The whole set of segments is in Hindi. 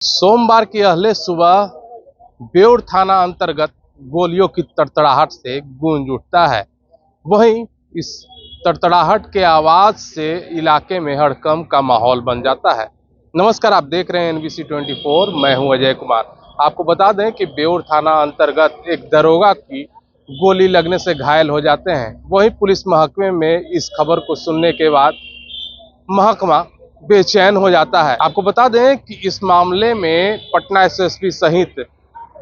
सोमवार की अहले सुबह बेउर थाना अंतर्गत गोलियों की तड़तड़ाहट से गूंज उठता है। वहीं इस तड़तड़ाहट के आवाज से इलाके में हड़कंप का माहौल बन जाता है। नमस्कार, आप देख रहे हैं एनबीसी 24। मैं हूं अजय कुमार। आपको बता दें कि बेउर थाना अंतर्गत एक दरोगा की गोली लगने से घायल हो जाते हैं। वहीं पुलिस महकमे में इस खबर को सुनने के बाद महकमा बेचैन हो जाता है। आपको बता दें कि इस मामले में पटना एसएसपी सहित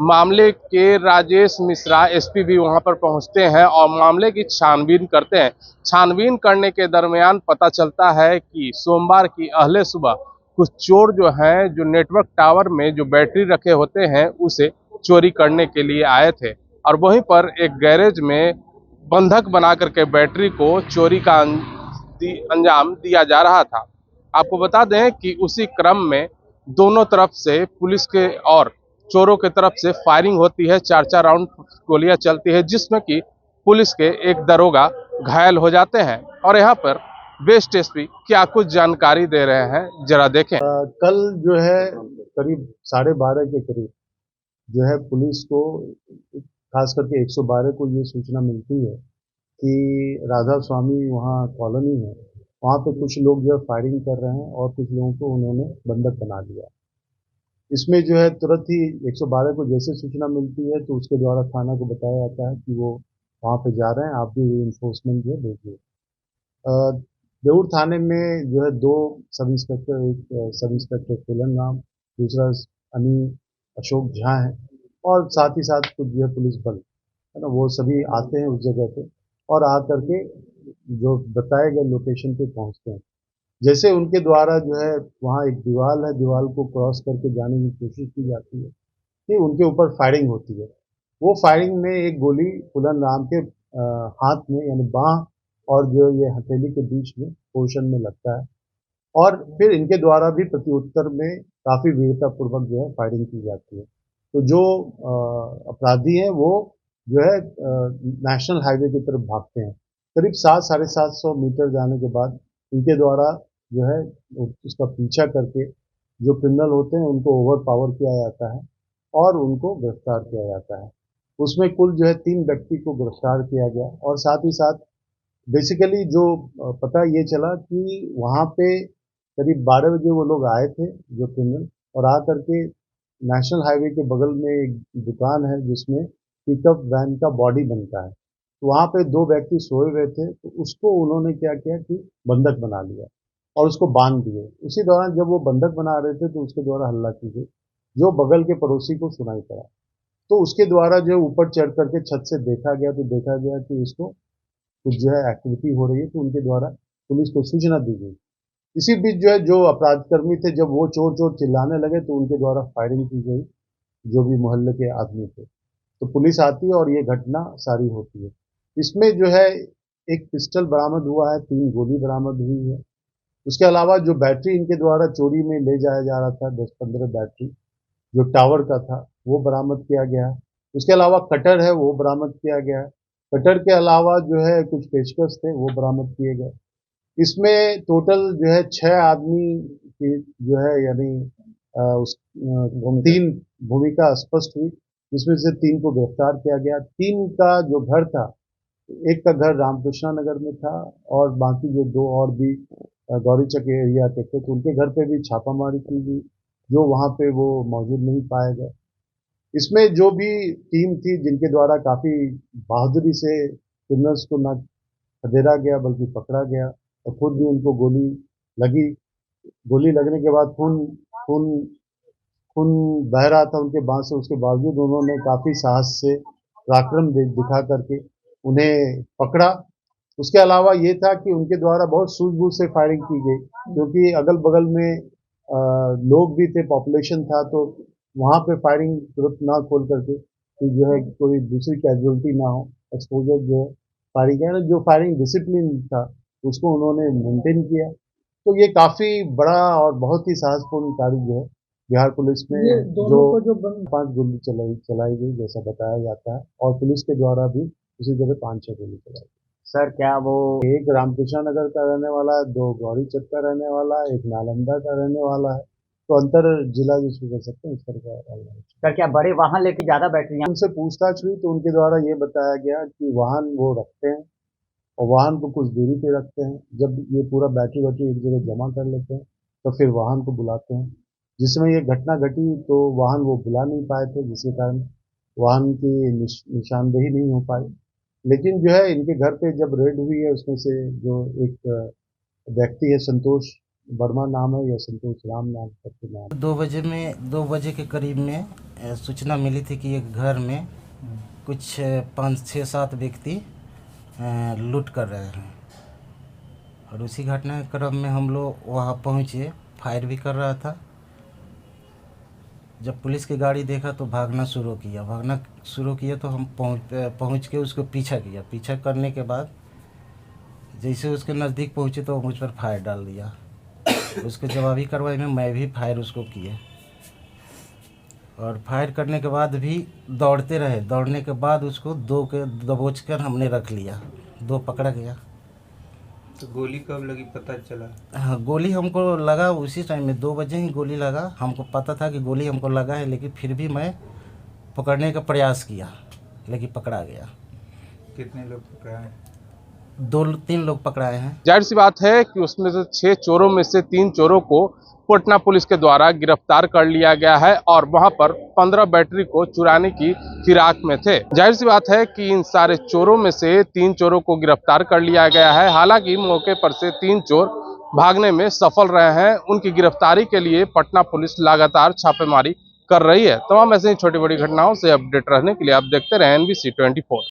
मामले के राजेश मिश्रा एसपी भी वहां पर पहुंचते हैं और मामले की छानबीन करते हैं। छानबीन करने के दरमियान पता चलता है कि सोमवार की अहले सुबह कुछ चोर जो हैं, जो नेटवर्क टावर में जो बैटरी रखे होते हैं उसे चोरी करने के लिए आए थे और वहीं पर एक गैरेज में बंधक बना करके बैटरी को चोरी का अंजाम दिया जा रहा था। आपको बता दें कि उसी क्रम में दोनों तरफ से पुलिस के और चोरों की तरफ से फायरिंग होती है। 4-4 राउंड गोलियां चलती है जिसमें कि पुलिस के एक दरोगा घायल हो जाते हैं। और यहाँ पर वेस्ट एसपी क्या कुछ जानकारी दे रहे हैं, जरा देखें। कल जो है करीब 12:30 के करीब जो है पुलिस को खास करके 112 को ये सूचना मिलती है कि राधा स्वामी वहाँ कॉलोनी है, वहाँ पे कुछ लोग जो है फायरिंग कर रहे हैं और कुछ लोगों को उन्होंने बंधक बना लिया। इसमें जो है तुरंत ही 112 को जैसे सूचना मिलती है तो उसके द्वारा थाना को बताया जाता है कि वो वहाँ पे जा रहे हैं, आप भी इन्फोर्समेंट जो है भेजिए। बेउर थाने में जो है दो सब इंस्पेक्टर, एक सब इंस्पेक्टर फूलन राम, दूसरा अनी अशोक झा है और साथ ही साथ कुछ जो है पुलिस बल है ना, वो सभी आते हैं उस जगह पे और आ करके जो बताए गए लोकेशन पे पहुंचते हैं। जैसे उनके द्वारा जो है वहाँ एक दीवार है, दीवार को क्रॉस करके जाने की कोशिश की जाती है कि उनके ऊपर फायरिंग होती है। वो फायरिंग में एक गोली फूलन राम के हाथ में यानी बाह और जो ये हथेली के बीच में पोर्शन में लगता है और फिर इनके द्वारा भी प्रत्युत्तर में काफी वीरतापूर्वक जो है फायरिंग की जाती है। तो जो अपराधी हैं वो जो है नेशनल हाईवे की तरफ भागते हैं। करीब 700-750 मीटर जाने के बाद इनके द्वारा जो है उसका पीछा करके जो क्रिमिनल होते हैं उनको ओवर पावर किया जाता है और उनको गिरफ्तार किया जाता है। उसमें कुल जो है 3 व्यक्ति को गिरफ्तार किया गया और साथ ही साथ बेसिकली जो पता ये चला कि वहाँ पे करीब 12 बजे वो लोग आए थे जो क्रिमिनल, और आ करके नेशनल हाईवे के बगल में एक दुकान है जिसमें पिकअप वैन का बॉडी बनता है। तो वहाँ पे 2 व्यक्ति सोए हुए थे तो उसको उन्होंने क्या किया कि बंधक बना लिया और उसको बांध दिए। उसी दौरान जब वो बंधक बना रहे थे तो उसके द्वारा हल्ला की गई जो बगल के पड़ोसी को सुनाई पड़ा। तो उसके द्वारा जो ऊपर चढ़ करके छत से देखा गया तो देखा गया कि इसको कुछ जो है एक्टिविटी हो रही है, तो उनके द्वारा पुलिस को सूचना दी गई। इसी बीच जो है जो अपराधकर्मी थे जब वो चोर चोर चिल्लाने लगे तो उनके द्वारा फायरिंग की गई जो भी मोहल्ले के आदमी थे। तो पुलिस आती है और ये घटना सारी होती है। इसमें जो है एक पिस्टल बरामद हुआ है, 3 गोली बरामद हुई है। उसके अलावा जो बैटरी इनके द्वारा चोरी में ले जाया जा रहा था, 10-15 बैटरी जो टावर का था वो बरामद किया गया है। उसके अलावा कटर है वो बरामद किया गया है। कटर के अलावा जो है कुछ पेचकस थे वो बरामद किए गए। इसमें टोटल जो है 6 आदमी की जो है यानी उस 3 भूमिका स्पष्ट हुई जिसमें से 3 को गिरफ्तार किया गया। 3 का जो घर था, एक का घर रामकृष्णा नगर में था और बाकी जो 2 और भी गौरीचक एरिया के थे तो उनके घर पे भी छापामारी की गई जो वहाँ पे वो मौजूद नहीं पाए गए। इसमें जो भी टीम थी जिनके द्वारा काफ़ी बहादुरी से क्रिमिनल्स को न खदेड़ा गया बल्कि पकड़ा गया और खुद भी उनको गोली लगी। गोली लगने के बाद खून खून खून बह रहा था उनके बांह से, उसके बावजूद उन्होंने काफ़ी साहस से पराक्रम दिखा करके उन्हें पकड़ा। उसके अलावा ये था कि उनके द्वारा बहुत सूझबूझ से फायरिंग की गई क्योंकि अगल बगल में लोग भी थे, पॉपुलेशन था, तो वहाँ पे फायरिंग तुरंत ना खोल करके कि जो है कोई दूसरी कैजुअलिटी ना हो, एक्सपोजर जो है फायरिंग है ना, जो फायरिंग डिसिप्लिन था उसको उन्होंने मेंटेन किया। तो ये काफ़ी बड़ा और बहुत ही साहसपूर्ण कार्य जो है बिहार पुलिस में जो 5 गोली चलाई चलाई गई जैसा बताया जाता है और पुलिस के द्वारा भी उसी जगह 5-6 गोली चलाई। सर क्या वो एक रामकृष्णा नगर का रहने वाला है, 2 गौरी चक का रहने वाला है, एक नालंदा का रहने वाला है तो अंतर जिला जिसको कह सकते हैं इस तरह का ऑर्गेनाइजेशन। सर क्या बड़े वाहन लेके ज्यादा बैटरियां? उनसे पूछताछ हुई तो उनके द्वारा ये बताया गया कि वाहन वो रखते हैं और वाहन को कुछ दूरी पे रखते हैं। जब ये पूरा बैटरी वैटरी एक जगह जमा कर लेते हैं तो फिर वाहन को बुलाते हैं। जिसमें ये घटना घटी तो वाहन वो बुला नहीं पाए थे, जिसके कारण वाहन की निशानदेही नहीं हो पाई। लेकिन जो है इनके घर पे जब रेड हुई है उसमें से जो एक व्यक्ति है, संतोष वर्मा नाम है या संतोष राम नाम करके नाम। 2 बजे के करीब में सूचना मिली थी कि एक घर में कुछ 5-6-7 व्यक्ति लूट कर रहे हैं, और उसी घटना के क्रम में हम लोग वहाँ पहुँचे। फायर भी कर रहा था। जब पुलिस की गाड़ी देखा तो भागना शुरू किया तो हम पहुँच के उसको पीछा करने के बाद जैसे उसके नज़दीक पहुँचे तो मुझ पर फायर डाल दिया। उसके जवाबी कार्रवाई में मैं भी फायर उसको किए, और फायर करने के बाद भी दौड़ते रहे। दौड़ने के बाद उसको 2 के दबोच कर हमने रख लिया। 2 पकड़ा गया। तो गोली कब लगी पता चला? हाँ, गोली हमको लगा उसी टाइम में 2 बजे ही गोली लगा। हमको पता था कि गोली हमको लगा है, लेकिन फिर भी मैं पकड़ने का प्रयास किया, लेकिन पकड़ा गया। कितने लोग पकड़ाए हैं? 2-3 लोग पकड़ाए हैं। जाहिर सी बात है कि उसमें से 6 चोरों में से 3 चोरों को पटना पुलिस के द्वारा गिरफ्तार कर लिया गया है और वहां पर 15 बैटरी को चुराने की फिराक में थे। जाहिर सी बात है कि इन सारे चोरों में से 3 चोरों को गिरफ्तार कर लिया गया है। हालांकि मौके पर से 3 चोर भागने में सफल रहे हैं। उनकी गिरफ्तारी के लिए पटना पुलिस लगातार छापेमारी कर रही है। तमाम ऐसे ही छोटी बड़ी घटनाओं से अपडेट रहने के लिए आप देखते रहें NBC 24।